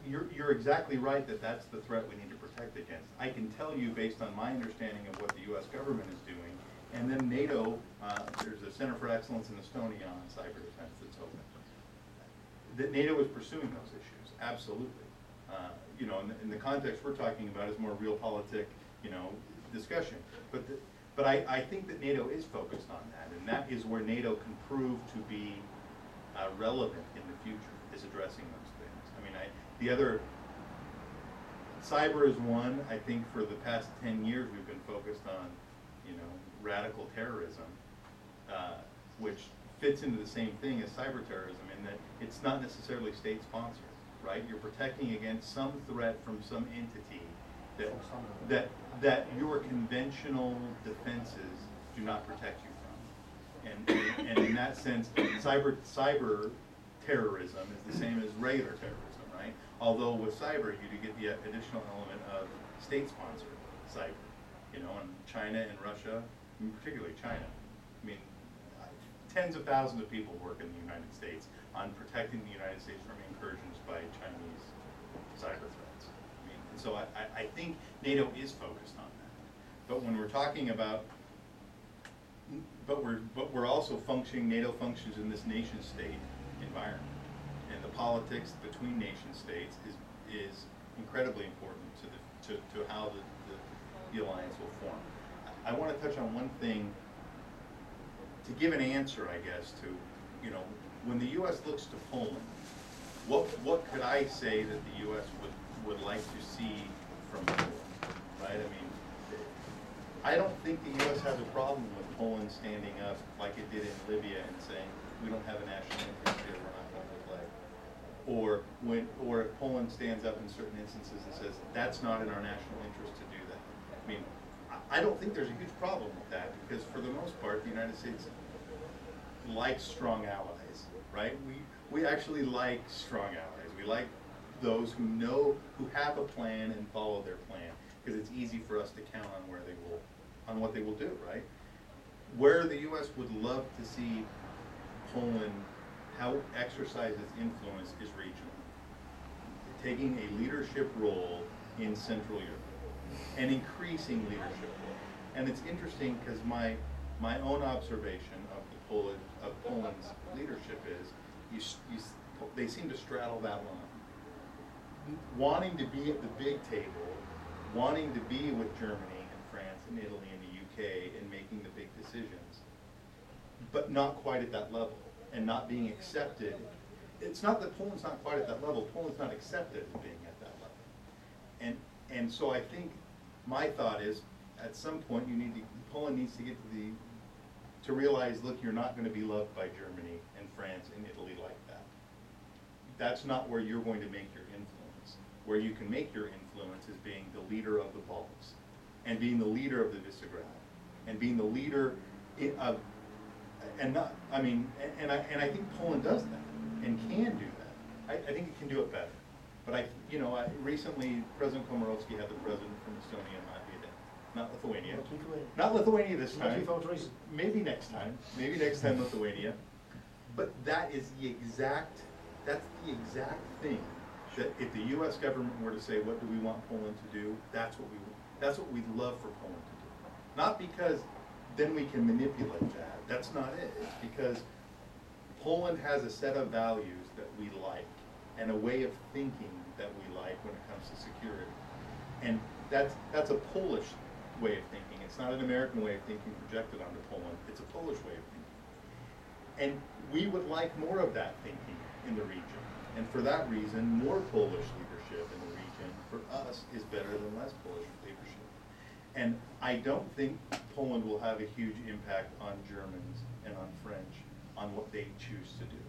you're exactly right that that's the threat we need to protect against. I can tell you based on my understanding of what the U.S. government is doing, and then NATO, there's a Center for Excellence in Estonia on cyber defense that's open, that NATO is pursuing those issues, absolutely. You know, in the context we're talking about is more realpolitik, you know, discussion. But I think that NATO is focused on that, and that is where NATO can prove to be relevant in the future, is addressing those things. I mean, the other, cyber is one. I think for the past 10 years we've been focused on, you know, radical terrorism, which fits into the same thing as cyber terrorism in that it's not necessarily state-sponsored, right? You're protecting against some threat from some entity that your conventional defenses do not protect you from. And in that sense, cyber terrorism is the same as regular terrorism, right? Although with cyber, you do get the additional element of state-sponsored cyber. You know, and China and Russia, and particularly China. I mean, tens of thousands of people work in the United States on protecting the United States from incursions by Chinese cyber threats. I mean, and so I think NATO is focused on that. But when we're talking about, but we're also functioning, NATO functions in this nation-state environment. And the politics between nation-states is incredibly important to how the alliance will form. I want to touch on one thing to give an answer, I guess, to, you know, when the U.S. looks to Poland, what could I say that the U.S. would like to see from Poland, right? I mean, I don't think the U.S. has a problem with Poland standing up like it did in Libya and saying, we don't have a national interest here, we're not going to play. Or if Poland stands up in certain instances and says, that's not in our national interest to do that. I mean, I don't think there's a huge problem with that, because for the most part, the United States likes strong allies, right? We actually like strong allies. We like those who know, who have a plan and follow their plan, because it's easy for us to count on what they will do, right? Where the U.S. would love to see Poland exercise its influence is regional, taking a leadership role in Central Europe, an increasing leadership role. And it's interesting because my own observation of Poland's leadership is they seem to straddle that line. Wanting to be at the big table, wanting to be with Germany and France and Italy and the UK and making the big decisions, but not quite at that level and not being accepted. It's not that Poland's not quite at that level, Poland's not accepted as being at that level. And so I think my thought is, at some point Poland needs to get to realize, look, you're not going to be loved by Germany and France and Italy like that. That's not where you're going to make your influence. Where you can make your influence is being the leader of the Baltics, and being the leader of the Visegrad, and being the leader of, and I think Poland does that and can do that. I think it can do it better. But recently President Komorowski had the president from Estonia and Latvia, not Lithuania. Not Lithuania this time. Maybe next time. Maybe next time Lithuania. But that's the exact thing that if the U.S. government were to say, what do we want Poland to do? That's what we'd love for Poland to do. Not because then we can manipulate that. That's not it. It's because Poland has a set of values that we like and a way of thinking that we like when it comes to security. And that's a Polish way of thinking. It's not an American way of thinking projected onto Poland. It's a Polish way of thinking. And we would like more of that thinking in the region. And for that reason, more Polish leadership in the region for us is better than less Polish leadership. And I don't think Poland will have a huge impact on Germans and on French on what they choose to do.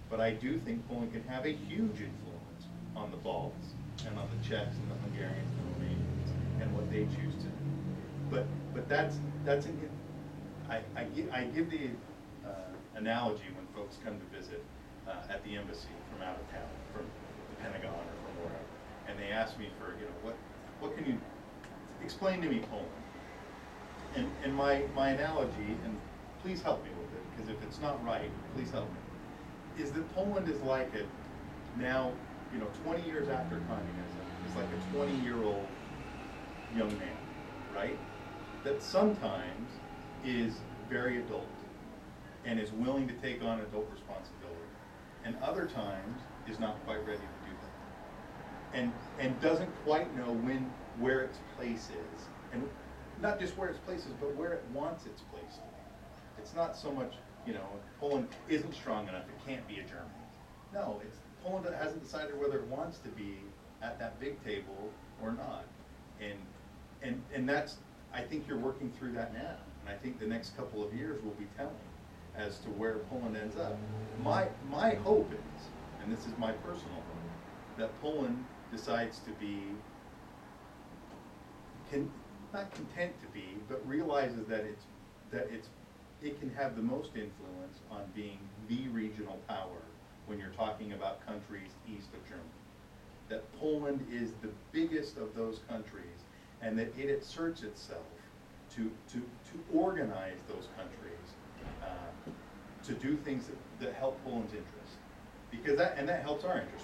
But I do think Poland can have a huge influence on the Balts and on the Czechs and the Hungarians and the Romanians and what they choose to do. But I give the analogy when folks come to visit at the embassy from out of town, from the Pentagon or from wherever, and they ask me for, what can you explain to me Poland? And my analogy, and please help me with it, because if it's not right, please help me, is that Poland is like now 20 years after communism is like a 20-year-old young man, right? That sometimes is very adult and is willing to take on adult responsibility, and other times is not quite ready to do that, and doesn't quite know where its place is, and not just where its place is, but where it wants its place to be. It's not so much, Poland isn't strong enough; it can't be a Germany. No, it's Poland that hasn't decided whether it wants to be at that big table or not, and that's, I think you're working through that now, and I think the next couple of years will be telling as to where Poland ends up. My hope is, and this is my personal hope, that Poland decides to be, not content to be, but realizes that it can have the most influence on being the regional power when you're talking about countries east of Germany. That Poland is the biggest of those countries, and that it asserts itself to organize those countries to do things that help Poland's interest, because that helps our interest.